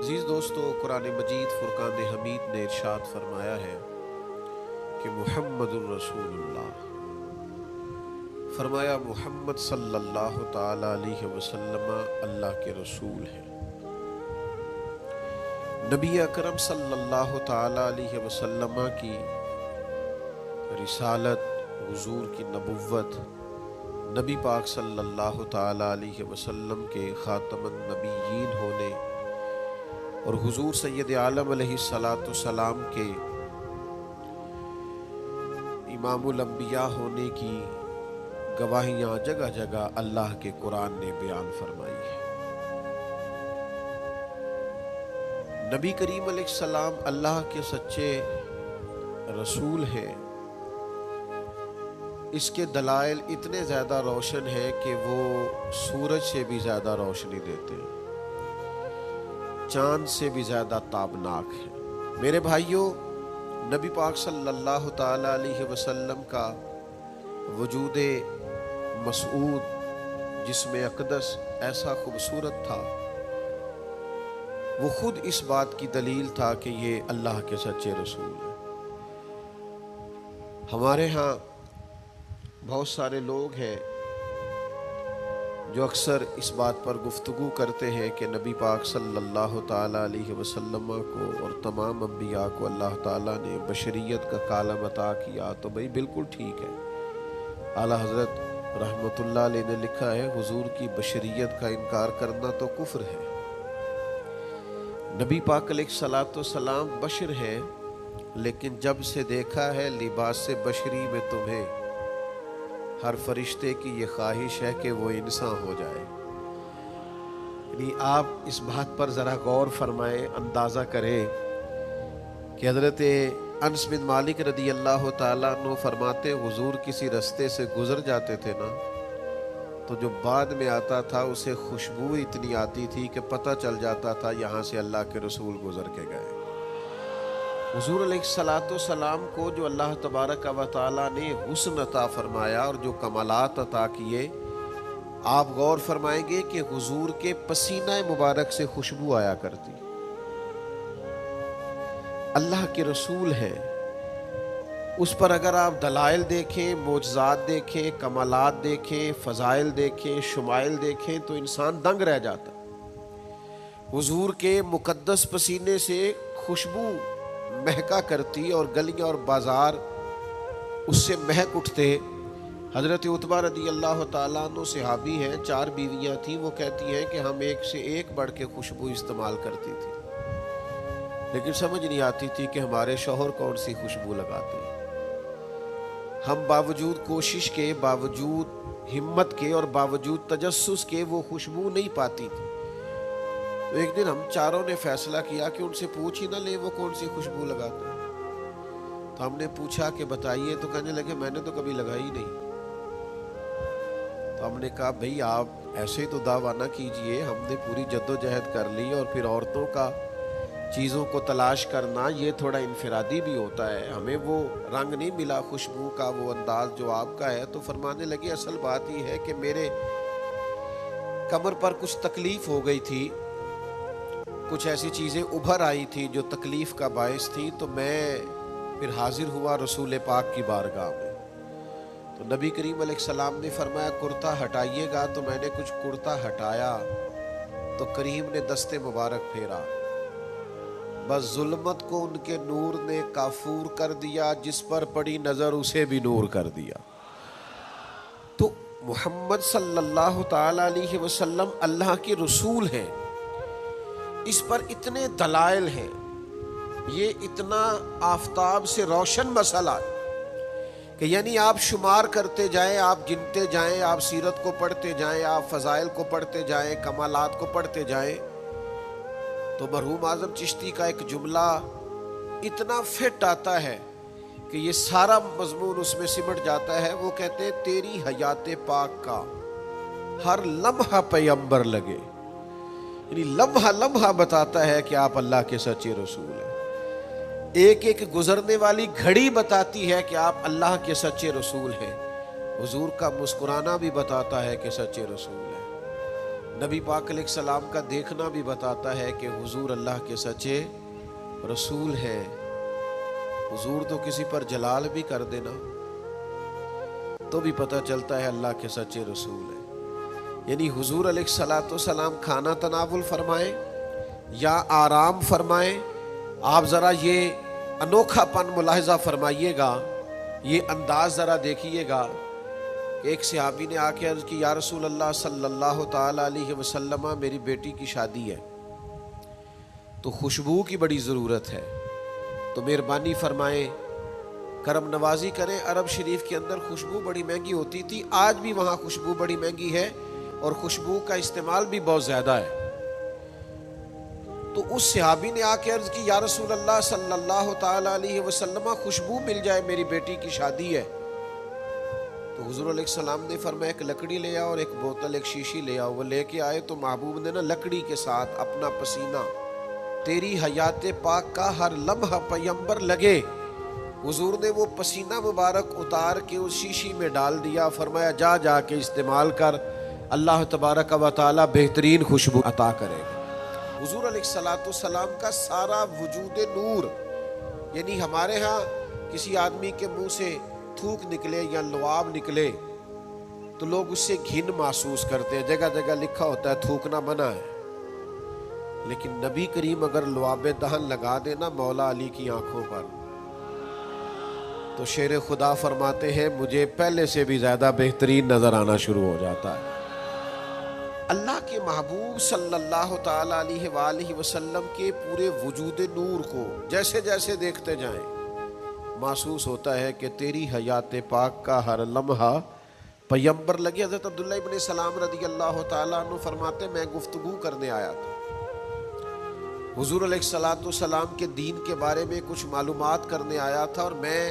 عزیز دوستو، قرآن مجید فرقان حمید نے ارشاد فرمایا ہے کہ محمد الرسول اللہ، فرمایا محمد صلی اللہ تعالی علیہ وسلم اللہ کے رسول ہیں۔ نبی اکرم صلی اللہ تعالی علیہ وسلم کی رسالت، حضور کی نبوت، نبی پاک صلی اللہ تعالی علیہ وسلم کے خاتم النبیین ہونے اور حضور سید عالم علیہ السلام کے امام الانبیاء ہونے کی گواہیاں جگہ جگہ اللہ کے قرآن نے بیان فرمائی ہے۔ نبی کریم علیہ السلام اللہ کے سچے رسول ہیں، اس کے دلائل اتنے زیادہ روشن ہیں کہ وہ سورج سے بھی زیادہ روشنی دیتے ہیں، چاند سے بھی زیادہ تابناک ہے۔ میرے بھائیوں، نبی پاک صلی اللہ تعالی علیہ وسلم کا وجود مسعود جسم اقدس ایسا خوبصورت تھا، وہ خود اس بات کی دلیل تھا کہ یہ اللہ کے سچے رسول ہیں۔ ہمارے ہاں بہت سارے لوگ ہیں جو اکثر اس بات پر گفتگو کرتے ہیں کہ نبی پاک صلی اللہ تعالی علیہ وسلم کو اور تمام انبیاء کو اللہ تعالیٰ نے بشریت کا کالم عطا کیا، تو بھئی بالکل ٹھیک ہے۔ اعلیٰ حضرت رحمت اللہ علیہ نے لکھا ہے، حضور کی بشریت کا انکار کرنا تو کفر ہے۔ نبی پاک علیہ السلام بشر ہے، لیکن جب سے دیکھا ہے لباس بشری میں تمہیں، ہر فرشتے کی یہ خواہش ہے کہ وہ انسان ہو جائے۔ یعنی آپ اس بات پر ذرا غور فرمائیں، اندازہ کریں کہ حضرت انس بن مالک رضی اللہ تعالیٰ عنہ فرماتے، حضور کسی رستے سے گزر جاتے تھے نا، تو جو بعد میں آتا تھا اسے خوشبو اتنی آتی تھی کہ پتہ چل جاتا تھا یہاں سے اللہ کے رسول گزر کے گئے۔ حضور علیہ السلام کو جو اللہ تبارک و تعالیٰ نے حسن عطا فرمایا اور جو کمالات عطا کیے، آپ غور فرمائیں گے کہ حضور کے پسینہ مبارک سے خوشبو آیا کرتی۔ اللہ کے رسول ہیں، اس پر اگر آپ دلائل دیکھیں، معجزات دیکھیں، کمالات دیکھیں، فضائل دیکھیں، شمائل دیکھیں تو انسان دنگ رہ جاتا۔ حضور کے مقدس پسینے سے خوشبو مہکا کرتی اور گلیاں اور بازار اس سے مہک اٹھتے۔ حضرت عتبہ رضی اللہ تعالیٰ عنہ صحابی ہیں، 4 بیویاں تھیں، وہ کہتی ہیں کہ ہم ایک سے ایک بڑھ کے خوشبو استعمال کرتی تھی، لیکن سمجھ نہیں آتی تھی کہ ہمارے شوہر کون سی خوشبو لگاتے ہیں۔ ہم باوجود کوشش کے، باوجود ہمت کے اور باوجود تجسس کے وہ خوشبو نہیں پاتی تھی۔ تو ایک دن ہم چاروں نے فیصلہ کیا کہ ان سے پوچھ ہی نہ لیں وہ کون سی خوشبو لگاتے ہیں۔ تو ہم نے پوچھا کہ بتائیے، تو کہنے لگے میں نے تو کبھی لگائی نہیں۔ تو ہم نے کہا بھئی آپ ایسے تو دعویٰ نہ کیجئے، ہم نے پوری جدوجہد کر لی، اور پھر عورتوں کا چیزوں کو تلاش کرنا یہ تھوڑا انفرادی بھی ہوتا ہے، ہمیں وہ رنگ نہیں ملا خوشبو کا، وہ انداز جو آپ کا ہے۔ تو فرمانے لگے اصل بات یہ ہے کہ میرے کمر پر کچھ تکلیف ہو گئی تھی، کچھ ایسی چیزیں ابھر آئی تھی جو تکلیف کا باعث تھی، تو میں پھر حاضر ہوا رسول پاک کی بارگاہ میں۔ تو نبی کریم علیہ السلام نے فرمایا کرتا ہٹائیے گا، تو میں نے کچھ کرتا ہٹایا تو کریم نے دست مبارک پھیرا، بس ظلمت کو ان کے نور نے کافور کر دیا، جس پر پڑی نظر اسے بھی نور کر دیا۔ تو محمد صلی اللہ تعالی علیہ وسلم اللہ کے رسول ہیں، اس پر اتنے دلائل ہیں، یہ اتنا آفتاب سے روشن مسئلہ ہے کہ یعنی آپ شمار کرتے جائیں، آپ گنتے جائیں، آپ سیرت کو پڑھتے جائیں، آپ فضائل کو پڑھتے جائیں، کمالات کو پڑھتے جائیں، تو مرحوم اعظم چشتی کا ایک جملہ اتنا فٹ آتا ہے کہ یہ سارا مضمون اس میں سمٹ جاتا ہے۔ وہ کہتے ہیں تیری حیات پاک کا ہر لمحہ پیغمبر لگے، یعنی لمحہ لمحہ بتاتا ہے کہ آپ اللہ کے سچے رسول ہیں۔ ایک ایک گزرنے والی گھڑی بتاتی ہے کہ آپ اللہ کے سچے رسول ہیں۔ حضور کا مسکرانا بھی بتاتا ہے کہ سچے رسول ہیں۔ نبی پاک علیہ السلام کا دیکھنا بھی بتاتا ہے کہ حضور اللہ کے سچے رسول ہیں۔ حضور تو کسی پر جلال بھی کر دینا تو بھی پتہ چلتا ہے اللہ کے سچے رسول ہیں۔ یعنی حضور علیہ السلام کھانا تناول فرمائیں یا آرام فرمائیں، آپ ذرا یہ انوکھا پن ملاحظہ فرمائیے گا، یہ انداز ذرا دیکھیے گا۔ ایک صحابی نے آ کے عرض کی، یا رسول اللہ صلی اللہ تعالی علیہ وسلم، میری بیٹی کی شادی ہے تو خوشبو کی بڑی ضرورت ہے، تو مہربانی فرمائیں، کرم نوازی کریں۔ عرب شریف کے اندر خوشبو بڑی مہنگی ہوتی تھی، آج بھی وہاں خوشبو بڑی مہنگی ہے اور خوشبو کا استعمال بھی بہت زیادہ ہے۔ تو اس صحابی نے آ کے عرض کی، یا رسول اللہ صلی اللہ تعالی علیہ وسلم، خوشبو مل جائے، میری بیٹی کی شادی ہے۔ تو حضور علیہ السلام نے فرمایا ایک لکڑی لے آؤ اور ایک بوتل، ایک شیشی لے آؤ۔ وہ لے کے آئے تو محبوب نے نا لکڑی کے ساتھ اپنا پسینہ، تیری حیات پاک کا ہر لمحہ پیمبر لگے، حضور نے وہ پسینہ مبارک اتار کے اس شیشی میں ڈال دیا، فرمایا جا جا کے استعمال کر، اللہ تبارک و تعالی بہترین خوشبو عطا کرے گا۔ حضور علیہ السلام کا سارا وجود نور، یعنی ہمارے ہاں کسی آدمی کے منہ سے تھوک نکلے یا لعاب نکلے تو لوگ اس سے گھن محسوس کرتے ہیں، جگہ جگہ لکھا ہوتا ہے تھوکنا منع ہے، لیکن نبی کریم اگر لعاب دہن لگا دینا مولا علی کی آنکھوں پر تو شیر خدا فرماتے ہیں مجھے پہلے سے بھی زیادہ بہترین نظر آنا شروع ہو جاتا ہے۔ اللہ کے محبوب صلی اللہ تعالی علیہ وآلہ وسلم کے پورے وجود نور کو جیسے جیسے دیکھتے جائیں محسوس ہوتا ہے کہ تیری حیات پاک کا ہر لمحہ پیمبر لگے۔ حضرت عبداللہ ابن سلام رضی اللہ تعالیٰ عنہ فرماتے میں گفتگو کرنے آیا تھا، حضور علیہ السلام کے دین کے بارے میں کچھ معلومات کرنے آیا تھا، اور میں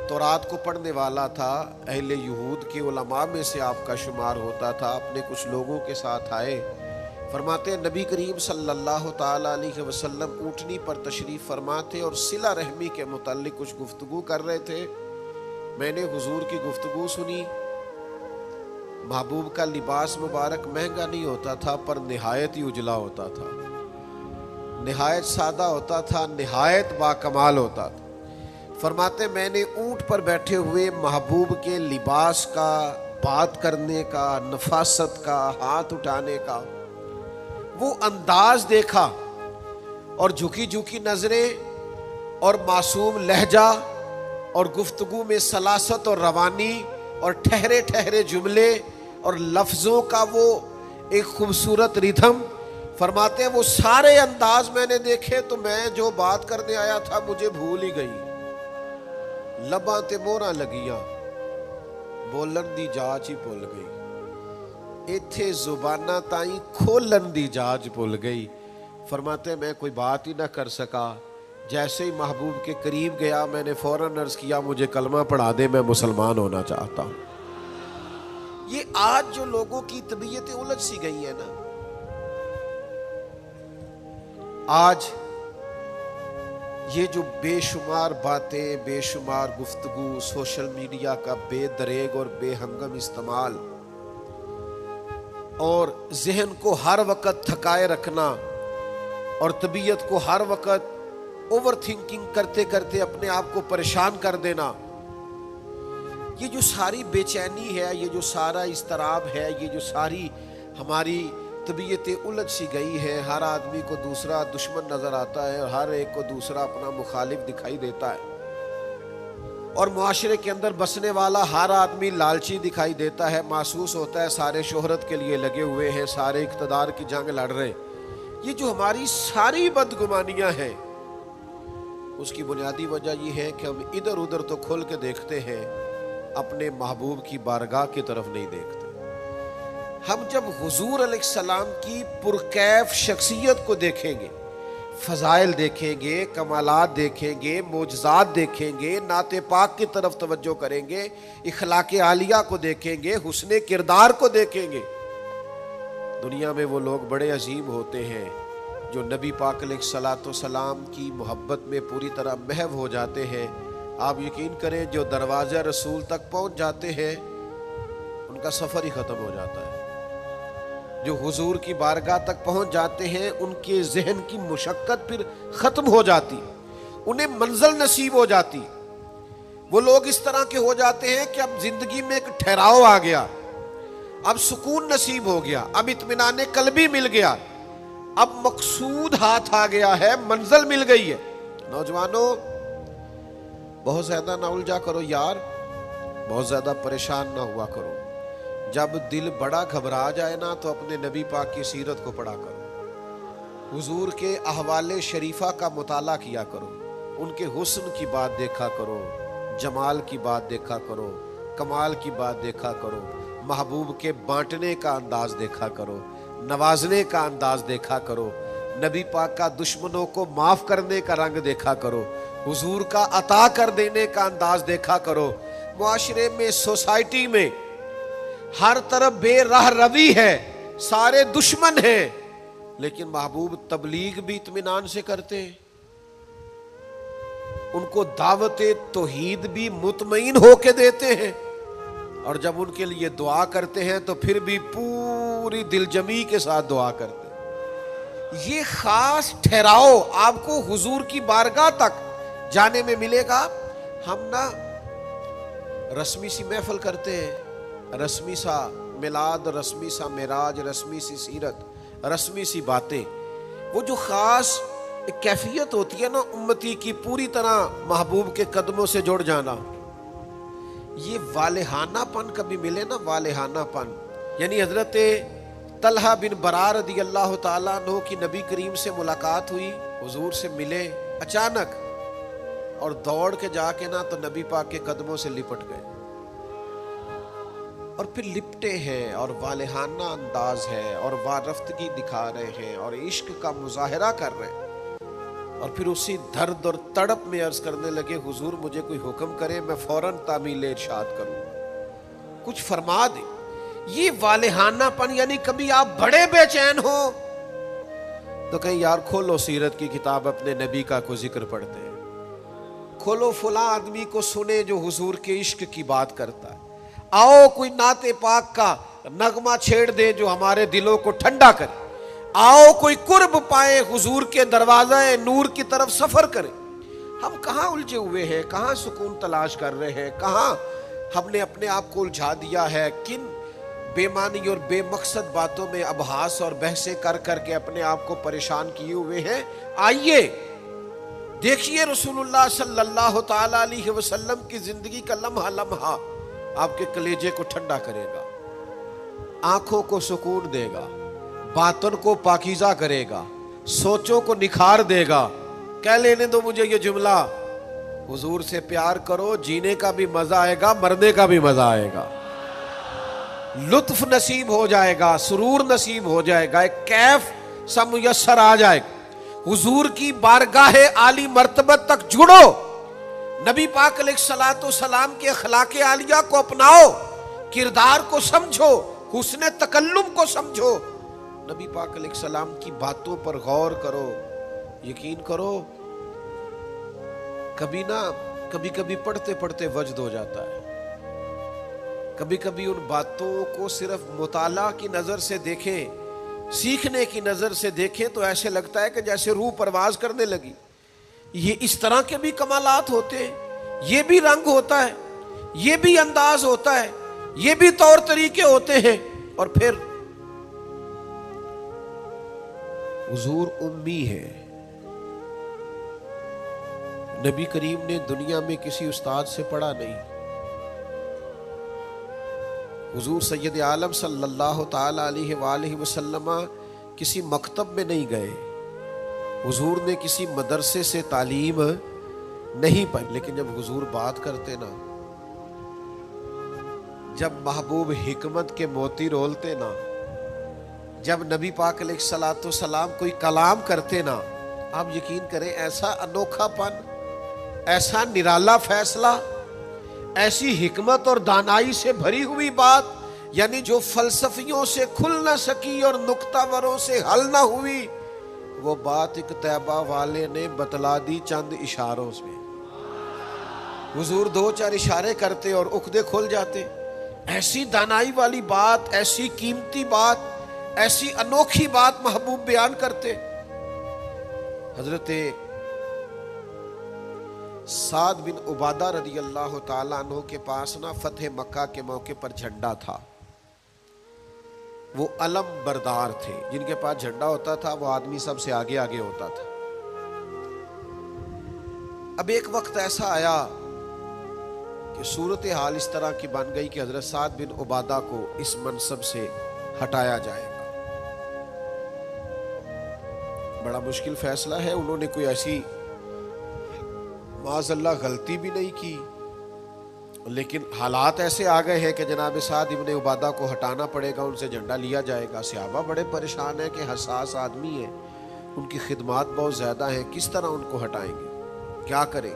تورات کو پڑھنے والا تھا، اہل یہود کے علماء میں سے آپ کا شمار ہوتا تھا، اپنے کچھ لوگوں کے ساتھ آئے۔ فرماتے نبی کریم صلی اللہ تعالی علیہ وسلم اونٹنی پر تشریف فرما تھے اور صلہ رحمی کے متعلق کچھ گفتگو کر رہے تھے۔ میں نے حضور کی گفتگو سنی۔ محبوب کا لباس مبارک مہنگا نہیں ہوتا تھا پر نہایت ہی اجلا ہوتا تھا، نہایت سادہ ہوتا تھا، نہایت باکمال ہوتا تھا۔ فرماتے میں نے اونٹ پر بیٹھے ہوئے محبوب کے لباس کا، بات کرنے کا، نفاست کا، ہاتھ اٹھانے کا وہ انداز دیکھا، اور جھکی جھکی نظریں اور معصوم لہجہ اور گفتگو میں سلاست اور روانی اور ٹھہرے ٹھہرے جملے اور لفظوں کا وہ ایک خوبصورت ریدھم۔ فرماتے ہیں وہ سارے انداز میں نے دیکھے تو میں جو بات کرنے آیا تھا مجھے بھول ہی گئی، لباں تے موراں لگیاں، بولن دی جاچ ہی بھول گئی، ایتھے زباناں تائیں کھولن دی جاچ بھول گئی۔ فرماتے ہیں میں کوئی بات ہی نہ کر سکا، جیسے ہی محبوب کے قریب گیا میں نے فوراً عرض کیا مجھے کلمہ پڑھا دے، میں مسلمان ہونا چاہتا ہوں۔ یہ آج جو لوگوں کی طبیعتیں الجھ سی گئی ہیں نا، آج یہ جو بے شمار باتیں، بے شمار گفتگو، سوشل میڈیا کا بے دریغ اور بے ہنگم استعمال اور ذہن کو ہر وقت تھکائے رکھنا اور طبیعت کو ہر وقت اوور تھنکنگ کرتے کرتے اپنے آپ کو پریشان کر دینا، یہ جو ساری بے چینی ہے، یہ جو سارا اضطراب ہے، یہ جو ساری ہماری طبیعتیں الجھ سی گئی ہے، ہر آدمی کو دوسرا دشمن نظر آتا ہے اور ہر ایک کو دوسرا اپنا مخالف دکھائی دیتا ہے، اور معاشرے کے اندر بسنے والا ہر آدمی لالچی دکھائی دیتا ہے، محسوس ہوتا ہے سارے شہرت کے لیے لگے ہوئے ہیں، سارے اقتدار کی جنگ لڑ رہے ہیں۔ یہ جو ہماری ساری بدگمانیاں ہیں اس کی بنیادی وجہ یہ ہے کہ ہم ادھر ادھر تو کھل کے دیکھتے ہیں، اپنے محبوب کی بارگاہ کی طرف نہیں دیکھتے۔ ہم جب حضور علیہ السلام کی پرکیف شخصیت کو دیکھیں گے، فضائل دیکھیں گے، کمالات دیکھیں گے، معجزات دیکھیں گے، نعت پاک کی طرف توجہ کریں گے، اخلاق عالیہ کو دیکھیں گے، حسن کردار کو دیکھیں گے، دنیا میں وہ لوگ بڑے عظیم ہوتے ہیں جو نبی پاک علیہ السلام کی محبت میں پوری طرح محو ہو جاتے ہیں۔ آپ یقین کریں جو دروازہ رسول تک پہنچ جاتے ہیں ان کا سفر ہی ختم ہو جاتا ہے، جو حضور کی بارگاہ تک پہنچ جاتے ہیں ان کے ذہن کی مشقت پھر ختم ہو جاتی، انہیں منزل نصیب ہو جاتی۔ وہ لوگ اس طرح کے ہو جاتے ہیں کہ اب زندگی میں ایک ٹھہراؤ آ گیا، اب سکون نصیب ہو گیا، اب اطمینان قلبی مل گیا، اب مقصود ہاتھ آ گیا ہے، منزل مل گئی ہے۔ نوجوانوں، بہت زیادہ نہ الجھا کرو یار، بہت زیادہ پریشان نہ ہوا کرو۔ جب دل بڑا گھبرا جائے نا تو اپنے نبی پاک کی سیرت کو پڑھا کرو، حضور کے احوال شریفہ کا مطالعہ کیا کرو، ان کے حسن کی بات دیکھا کرو، جمال کی بات دیکھا کرو، کمال کی بات دیکھا کرو، محبوب کے بانٹنے کا انداز دیکھا کرو، نوازنے کا انداز دیکھا کرو، نبی پاک کا دشمنوں کو معاف کرنے کا رنگ دیکھا کرو، حضور کا عطا کر دینے کا انداز دیکھا کرو۔ معاشرے میں، سوسائٹی میں ہر طرف بے راہ روی ہے، سارے دشمن ہیں، لیکن محبوب تبلیغ بھی اطمینان سے کرتے ہیں، ان کو دعوت توحید بھی مطمئن ہو کے دیتے ہیں، اور جب ان کے لیے دعا کرتے ہیں تو پھر بھی پوری دل جمی کے ساتھ دعا کرتے ہیں۔ یہ خاص ٹھہراؤ آپ کو حضور کی بارگاہ تک جانے میں ملے گا۔ ہم نا رسمی سی محفل کرتے ہیں، رسمی سا میلاد، رسمی سا معراج، رسمی سی سیرت، رسمی سی باتیں، وہ جو خاص ایک کیفیت ہوتی ہے نا امتی کی پوری طرح محبوب کے قدموں سے جڑ جانا، یہ والہانہ پن کبھی ملے نا، والہانہ پن، یعنی حضرت طلحہ بن برا رضی اللہ تعالیٰ عنہ کی نبی کریم سے ملاقات ہوئی، حضور سے ملے اچانک، اور دوڑ کے جا کے نا تو نبی پاک کے قدموں سے لپٹ گئے، اور پھر لپٹے ہیں اور والہانہ انداز ہے اور وارفتگی دکھا رہے ہیں اور عشق کا مظاہرہ کر رہے ہیں، اور پھر اسی درد اور تڑپ میں عرض کرنے لگے حضور مجھے کوئی حکم کرے، میں فوراً تعمیل ارشاد کروں، کچھ فرما دیں۔ یہ والہانہ پن، یعنی کبھی آپ بڑے بے چین ہو تو کہیں یار کھولو سیرت کی کتاب، اپنے نبی کا کوئی ذکر پڑھتے ہیں، کھولو فلاں آدمی کو سنے جو حضور کے عشق کی بات کرتا ہے، آؤ کوئی نعت پاک کا نغمہ چھیڑ دے جو ہمارے دلوں کو ٹھنڈا کرے، آؤ کوئی قرب پائے حضور کے دروازہ نور کی طرف سفر کرے۔ ہم کہاں الجھے ہوئے ہیں، کہاں سکون تلاش کر رہے ہیں، کہاں ہم نے اپنے آپ کو الجھا دیا ہے، کن بے معنی اور بے مقصد باتوں میں ابحاث اور بحثیں کر کر کے اپنے آپ کو پریشان کیے ہوئے ہیں۔ آئیے دیکھیے رسول اللہ صلی اللہ تعالی علیہ وسلم کی زندگی کا لمحہ لمحہ آپ کے کلیجے کو ٹھنڈا کرے گا، آنکھوں کو سکون دے گا، باطن کو پاکیزہ کرے گا، سوچوں کو نکھار دے گا۔ کہہ لینے دو مجھے یہ جملہ، حضور سے پیار کرو، جینے کا بھی مزہ آئے گا، مرنے کا بھی مزہ آئے گا، لطف نصیب ہو جائے گا، سرور نصیب ہو جائے گا، ایک کیف سا میسر آ جائے گا۔ حضور کی بارگاہ عالی مرتبت تک جڑو، نبی پاک علیہ الصلوۃ والسلام کے اخلاق عالیہ کو اپناؤ، کردار کو سمجھو، حسن تکلم کو سمجھو، نبی پاک علیہ السلام کی باتوں پر غور کرو۔ یقین کرو کبھی کبھی پڑھتے پڑھتے وجد ہو جاتا ہے، کبھی کبھی ان باتوں کو صرف مطالعہ کی نظر سے دیکھیں، سیکھنے کی نظر سے دیکھیں تو ایسے لگتا ہے کہ جیسے روح پرواز کرنے لگی۔ یہ اس طرح کے بھی کمالات ہوتے ہیں، یہ بھی رنگ ہوتا ہے، یہ بھی انداز ہوتا ہے، یہ بھی طور طریقے ہوتے ہیں۔ اور پھر حضور امی ہے، نبی کریم نے دنیا میں کسی استاد سے پڑھا نہیں، حضور سید عالم صلی اللہ تعالی علیہ وآلہ وسلم کسی مکتب میں نہیں گئے، حضور نے کسی مدرسے سے تعلیم نہیں پائی، لیکن جب حضور بات کرتے نا، جب محبوب حکمت کے موتی رولتے نا، جب نبی پاک علیہ الصلوۃ والسلام کوئی کلام کرتے نا، آپ یقین کریں ایسا انوکھا پن، ایسا نرالا فیصلہ، ایسی حکمت اور دانائی سے بھری ہوئی بات، یعنی جو فلسفیوں سے کھل نہ سکی اور نکتہ وروں سے حل نہ ہوئی، وہ بات ایک طیبہ والے نے بتلا دی چند اشاروں میں۔ حضور دو چار اشارے کرتے اور عقدے کھل جاتے۔ ایسی دانائی والی بات، ایسی قیمتی بات، ایسی انوکھی بات محبوب بیان کرتے. حضرت سعد بن عبادہ رضی اللہ تعالیٰ عنہ کے پاس نا فتح مکہ کے موقع پر جھنڈا تھا. وہ علم بردار تھے، جن کے پاس جھنڈا ہوتا تھا وہ آدمی سب سے آگے آگے ہوتا تھا. اب ایک وقت ایسا آیا کہ صورتحال اس طرح کی بن گئی کہ حضرت سعد بن عبادہ کو اس منصب سے ہٹایا جائے گا. بڑا مشکل فیصلہ ہے. انہوں نے کوئی ایسی معاذ اللہ غلطی بھی نہیں کی، لیکن حالات ایسے آ گئے ہیں کہ جناب سعد ابن عبادہ کو ہٹانا پڑے گا، ان سے جھنڈا لیا جائے گا. صحابہ بڑے پریشان ہیں کہ حساس آدمی ہیں، ان کی خدمات بہت زیادہ ہیں، کس طرح ان کو ہٹائیں گے، کیا کریں.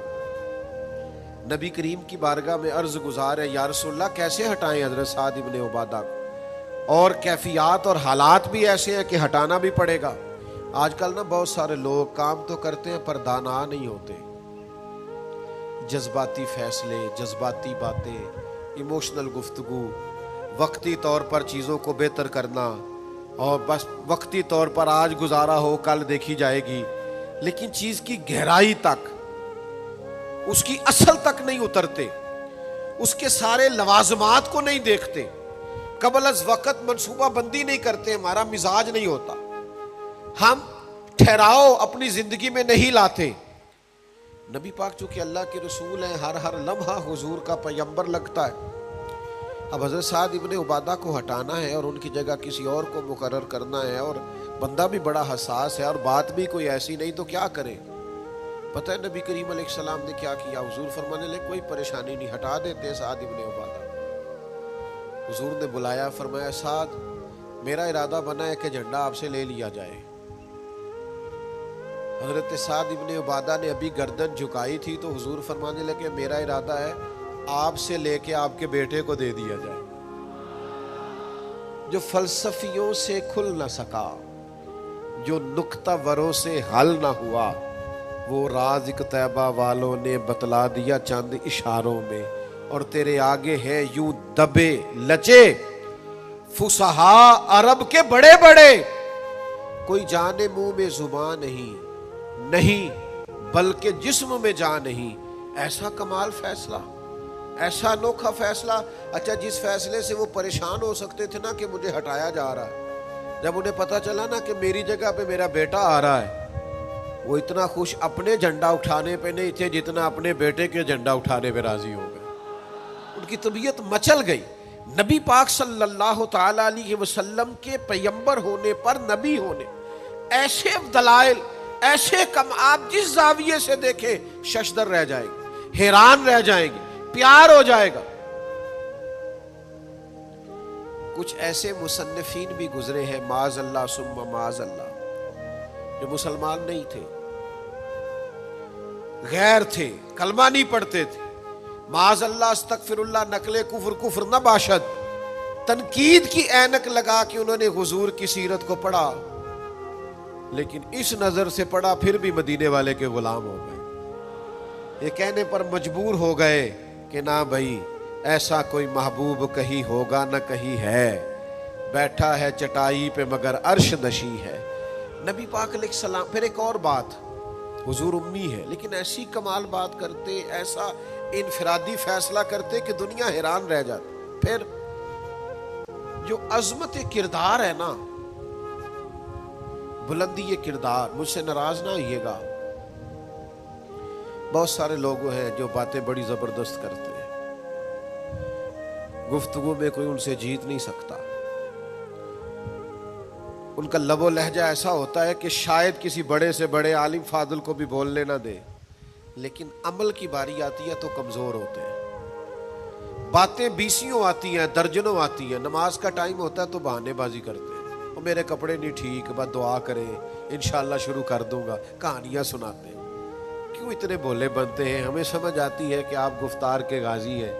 نبی کریم کی بارگاہ میں عرض گزار ہے، یا رسول اللہ کیسے ہٹائیں حضرت سعد ابن عبادہ کو، اور کیفیات اور حالات بھی ایسے ہیں کہ ہٹانا بھی پڑے گا. آج کل نا بہت سارے لوگ کام تو کرتے ہیں پر دانا نہیں ہوتے. جذباتی فیصلے، جذباتی باتیں، ایموشنل گفتگو، وقتی طور پر چیزوں کو بہتر کرنا، اور بس وقتی طور پر آج گزارا ہو کل دیکھی جائے گی، لیکن چیز کی گہرائی تک، اس کی اصل تک نہیں اترتے، اس کے سارے لوازمات کو نہیں دیکھتے، قبل از وقت منصوبہ بندی نہیں کرتے. ہمارا مزاج نہیں ہوتا، ہم ٹھہراؤ اپنی زندگی میں نہیں لاتے. نبی پاک چونکہ اللہ کے رسول ہیں، ہر لمحہ حضور کا پیغمبر لگتا ہے. اب حضرت سعد ابن عبادہ کو ہٹانا ہے اور ان کی جگہ کسی اور کو مقرر کرنا ہے، اور بندہ بھی بڑا حساس ہے اور بات بھی کوئی ایسی نہیں، تو کیا کریں. پتہ ہے نبی کریم علیہ السلام نے کیا کیا؟ حضور فرمانے لگے کوئی پریشانی نہیں، ہٹا دیتے سعد ابن عبادہ. حضور نے بلایا، فرمایا سعد میرا ارادہ بنا ہے کہ جھنڈا آپ سے لے لیا جائے. حضرت سعد ابن عبادہ نے ابھی گردن جھکائی تھی تو حضور فرمانے لگے میرا ارادہ ہے آپ سے لے کے آپ کے بیٹے کو دے دیا جائے. جو فلسفیوں سے کھل نہ سکا، جو نکتہ وروں سے حل نہ ہوا، وہ راز ایک طیبہ والوں نے بتلا دیا چند اشاروں میں. اور تیرے آگے ہیں یوں دبے لچے فصحاء عرب کے بڑے بڑے، کوئی جانے منہ میں زبان نہیں بلکہ جسم میں جان نہیں. ایسا کمال فیصلہ، ایسا انوکھا فیصلہ. اچھا جس فیصلے سے وہ پریشان ہو سکتے تھے نا کہ مجھے ہٹایا جا رہا ہے، جب انہیں پتا چلا نا کہ میری جگہ پہ میرا بیٹا آ رہا ہے، وہ اتنا خوش اپنے جھنڈا اٹھانے پہ نہیں تھے جتنا اپنے بیٹے کے جھنڈا اٹھانے پہ راضی ہو گئے. ان کی طبیعت مچل گئی. نبی پاک صلی اللہ تعالی علیہ وسلم کے پیغمبر ہونے پر، نبی ہونے، ایسے دلائل، ایسے کم، آپ جس زاویے سے دیکھیں ششدر رہ جائیں گے، حیران رہ جائیں گے، پیار ہو جائے گا. کچھ ایسے مصنفین بھی گزرے ہیں معاذ اللہ ثم معاذ اللہ، جو مسلمان نہیں تھے، غیر تھے، کلمہ نہیں پڑھتے تھے، معاذ اللہ استغفر اللہ، نقل کفر نہ باشد، تنقید کی اینک لگا کے انہوں نے حضور کی سیرت کو پڑھا، لیکن اس نظر سے پڑھا پھر بھی مدینے والے کے غلام ہو گئے. یہ کہنے پر مجبور ہو گئے کہ نہ بھائی ایسا کوئی محبوب کہیں ہوگا نہ کہیں ہے، بیٹھا ہے چٹائی پہ مگر عرش نشی ہے. نبی پاک علیہ السلام. پھر ایک اور بات، حضور امی ہے لیکن ایسی کمال بات کرتے، ایسا انفرادی فیصلہ کرتے کہ دنیا حیران رہ جاتی. پھر جو عظمت کردار ہے نا، بلندی یہ کردار، مجھ سے ناراض نہ ہوئیے گا، بہت سارے لوگ ہیں جو باتیں بڑی زبردست کرتے ہیں، گفتگو میں کوئی ان سے جیت نہیں سکتا. ان کا لب و لہجہ ایسا ہوتا ہے کہ شاید کسی بڑے سے بڑے عالم فاضل کو بھی بولنے نہ دے، لیکن عمل کی باری آتی ہے تو کمزور ہوتے ہیں. باتیں بیسیوں آتی ہیں، درجنوں آتی ہیں، نماز کا ٹائم ہوتا ہے تو بہانے بازی کرتے ہیں، وہ میرے کپڑے نہیں ٹھیک، بس دعا کریں انشاءاللہ شروع کر دوں گا، کہانیاں سناتے ہیں. کیوں اتنے بولے بنتے ہیں؟ ہمیں سمجھ آتی ہے کہ آپ گفتار کے غازی ہیں،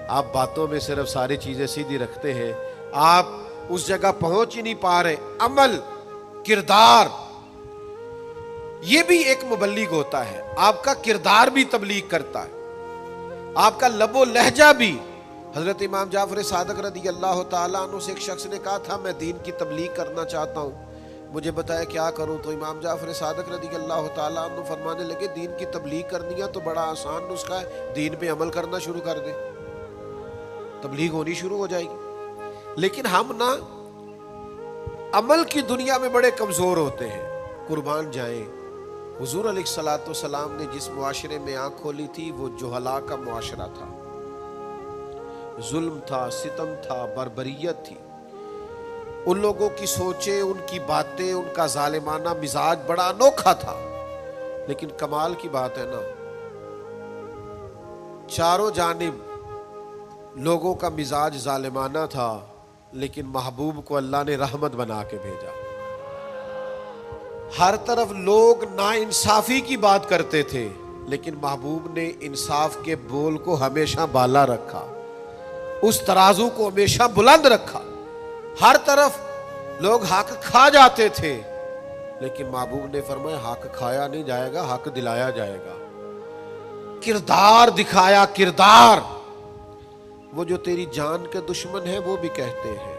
آپ باتوں میں صرف ساری چیزیں سیدھی رکھتے ہیں، آپ اس جگہ پہنچ ہی نہیں پا رہے. عمل، کردار، یہ بھی ایک مبلغ ہوتا ہے. آپ کا کردار بھی تبلیغ کرتا ہے، آپ کا لب و لہجہ بھی. حضرت امام جعفر صادق رضی اللہ تعالیٰ عنہ سے ایک شخص نے کہا تھا میں دین کی تبلیغ کرنا چاہتا ہوں، مجھے بتایا کیا کروں؟ تو امام جعفر صادق رضی اللہ تعالیٰ عنہ فرمانے لگے دین کی تبلیغ کرنی ہے تو بڑا آسان نسخہ ہے، دین پہ عمل کرنا شروع کر دے، تبلیغ ہونی شروع ہو جائے گی۔ لیکن ہم نا عمل کی دنیا میں بڑے کمزور ہوتے ہیں، قربان جائیں۔ حضور علیہ الصلوۃ والسلام نے جس معاشرے میں آنکھ کھولی تھی وہ جہلا کا معاشرہ تھا، ظلم تھا، ستم تھا، بربریت تھی۔ ان لوگوں کی سوچیں، ان کی باتیں، ان کا ظالمانہ مزاج بڑا انوکھا تھا۔ لیکن کمال کی بات ہے نا، چاروں جانب لوگوں کا مزاج ظالمانہ تھا، لیکن محبوب کو اللہ نے رحمت بنا کے بھیجا۔ ہر طرف لوگ ناانصافی کی بات کرتے تھے، لیکن محبوب نے انصاف کے بول کو ہمیشہ بالا رکھا، اس ترازو کو ہمیشہ بلند رکھا۔ ہر طرف لوگ حق کھا جاتے تھے، لیکن محبوب نے فرمایا حق کھایا نہیں جائے گا، حق دلایا جائے گا۔ کردار دکھایا، کردار۔ وہ جو تیری جان کے دشمن ہیں وہ بھی کہتے ہیں،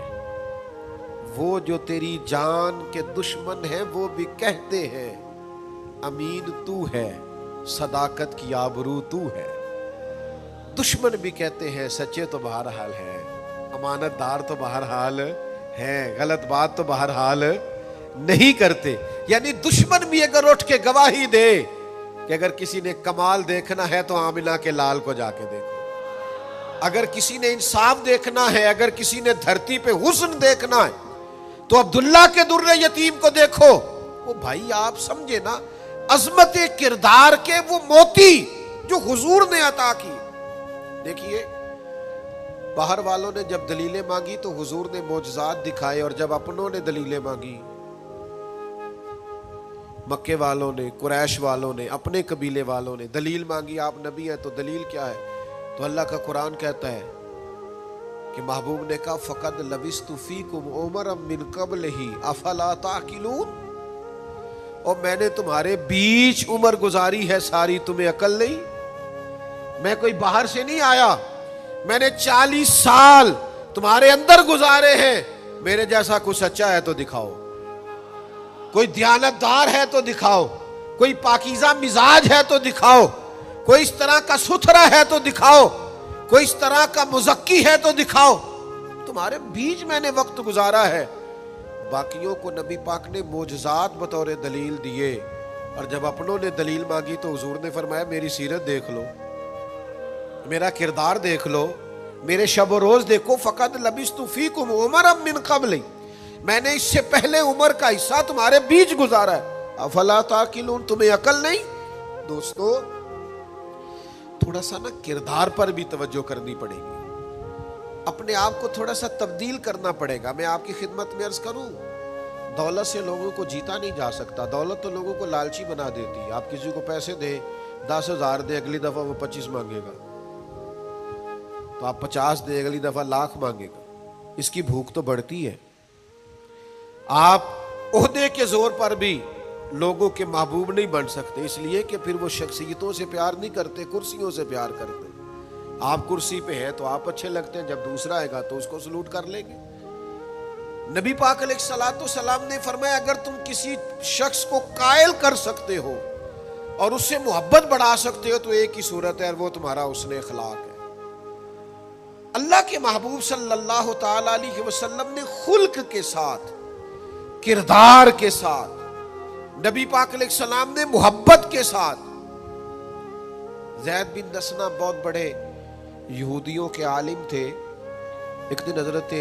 وہ جو تیری جان کے دشمن ہیں وہ بھی کہتے ہیں امین تو ہے، صداقت کی آبرو تو ہے۔ دشمن بھی کہتے ہیں سچے تو بہرحال ہیں، امانت دار تو بہرحال ہیں، غلط بات تو بہرحال نہیں کرتے۔ یعنی دشمن بھی اگر اٹھ کے گواہی دے کہ اگر کسی نے کمال دیکھنا ہے تو آمنہ کے لال کو جا کے دیکھو، اگر کسی نے انصاف دیکھنا ہے، اگر کسی نے دھرتی پہ حسن دیکھنا ہے تو عبداللہ کے در یتیم کو دیکھو۔ وہ بھائی آپ سمجھے نا، عظمت کردار کے وہ موتی جو حضور نے عطا کی۔ دیکھیے باہر والوں نے جب دلیلیں مانگی تو حضور نے معجزات دکھائے، اور جب اپنوں نے دلیلیں مانگی، مکے والوں نے، قریش والوں نے، اپنے قبیلے والوں نے دلیل مانگی، آپ نبی ہیں تو دلیل کیا ہے؟ تو اللہ کا قرآن کہتا ہے کہ محبوب نے کہا فَقَدْ لَبِثْتُ فِيكُمْ عُمَرًا مِّن قَبْلِهِ أَفَلَا تَعْقِلُونَ، اور میں نے تمہارے بیچ عمر گزاری ہے ساری، تمہیں عقل نہیں؟ میں کوئی باہر سے نہیں آیا، میں نے 40 سال تمہارے اندر گزارے ہیں، میرے جیسا کوئی سچا ہے تو دکھاؤ، کوئی دیانتدار ہے تو دکھاؤ، کوئی پاکیزہ مزاج ہے تو دکھاؤ، کوئی اس طرح کا ستھرا ہے تو دکھاؤ، کوئی اس طرح کا مزکی ہے تو دکھاؤ۔ تمہارے بیچ میں نے وقت گزارا ہے۔ باقیوں کو نبی پاک نے معجزات بطور دلیل دیے، اور جب اپنوں نے دلیل مانگی تو حضور نے فرمایا میری سیرت دیکھ لو، میرا کردار دیکھ لو، میرے شب و روز دیکھو۔ فقط لبثت فیکم عمرا من قبل، میں نے اس سے پہلے عمر کا حصہ تمہارے بیچ گزارا ہے۔ افلا تعقلون، تمہیں عقل نہیں؟ دوستو تھوڑا سا نا کردار پر بھی توجہ کرنی پڑے گی، اپنے آپ کو تھوڑا سا تبدیل کرنا پڑے گا۔ میں آپ کی خدمت میں عرض کروں، دولت سے لوگوں کو جیتا نہیں جا سکتا، دولت تو لوگوں کو لالچی بنا دیتی ہے۔ آپ کسی کو پیسے دیں، 10,000 دیں، اگلی دفعہ وہ 25 مانگے گا، تو آپ 50 دیں، اگلی دفعہ 1,00,000 مانگے گا۔ اس کی بھوک تو بڑھتی ہے۔ آپ عہدے کے زور پر بھی لوگوں کے محبوب نہیں بن سکتے، اس لیے کہ پھر وہ شخصیتوں سے پیار نہیں کرتے، کرسیوں سے پیار کرتے۔ آپ کرسی پہ ہیں تو آپ اچھے لگتے ہیں، جب دوسرا آئے گا تو اس کو سلوٹ کر لیں گے۔ نبی پاک علیہ الصلوۃ والسلام نے فرمایا اگر تم کسی شخص کو قائل کر سکتے ہو اور اس سے محبت بڑھا سکتے ہو تو ایک ہی صورت ہے، اور وہ تمہارا حسن اخلاق ہے۔ اللہ کے محبوب صلی اللہ تعالی علیہ وسلم نے خلق کے ساتھ، کردار کے ساتھ، نبی پاک علیہ السلام نے محبت کے ساتھ۔ زید بن دسنہ بہت بڑے یہودیوں کے عالم تھے۔ ایک دن حضرت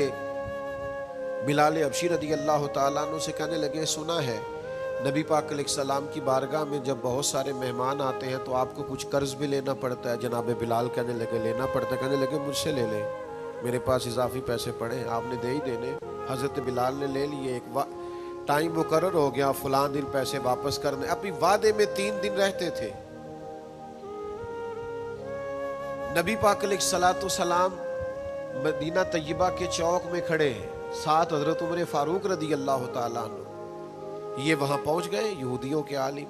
بلال حبشی رضی اللہ تعالیٰ عنہ سے کہنے لگے سنا ہے نبی پاک علیہ السلام کی بارگاہ میں جب بہت سارے مہمان آتے ہیں تو آپ کو کچھ قرض بھی لینا پڑتا ہے۔ جناب بلال کہنے لگے لینا پڑتا ہے، کہنے لگے مجھ سے لے لیں، میرے پاس اضافی پیسے پڑے ہیں، آپ نے دے ہی دینے۔ حضرت بلال نے لے لیے، ایک ٹائم مقرر ہو گیا، فلاں دن پیسے واپس کرنے۔ اپنی وعدے میں 3 دن رہتے تھے۔ نبی پاک علیہ الصلوۃ والسلام مدینہ طیبہ کے چوک میں کھڑے ہیں، ساتھ حضرت عمر فاروق رضی اللہ تعالیٰ عنہ۔ یہ وہاں پہنچ گئے یہودیوں کے عالم۔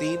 3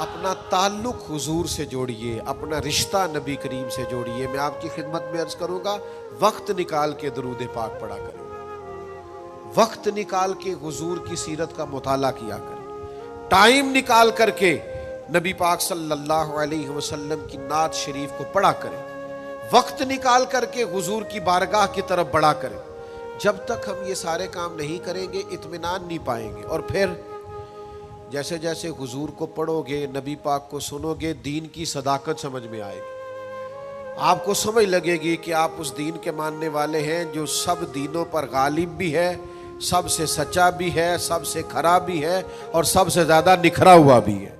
اپنا تعلق حضور سے جوڑیے، اپنا رشتہ نبی کریم سے جوڑیے۔ میں آپ کی خدمت میں عرض کروں گا، وقت نکال کے درود پاک پڑھا کریں، وقت نکال کے حضور کی سیرت کا مطالعہ کیا کریں، ٹائم نکال کر کے نبی پاک صلی اللہ علیہ وسلم کی نعت شریف کو پڑھا کریں، وقت نکال کر کے حضور کی بارگاہ کی طرف بڑھا کریں۔ جب تک ہم یہ سارے کام نہیں کریں گے اطمینان نہیں پائیں گے، اور پھر جیسے جیسے حضور کو پڑھو گے، نبی پاک کو سنو گے، دین کی صداقت سمجھ میں آئے گی، آپ کو سمجھ لگے گی کہ آپ اس دین کے ماننے والے ہیں جو سب دینوں پر غالب بھی ہے، سب سے سچا بھی ہے، سب سے کھرا بھی ہے، اور سب سے زیادہ نکھرا ہوا بھی ہے۔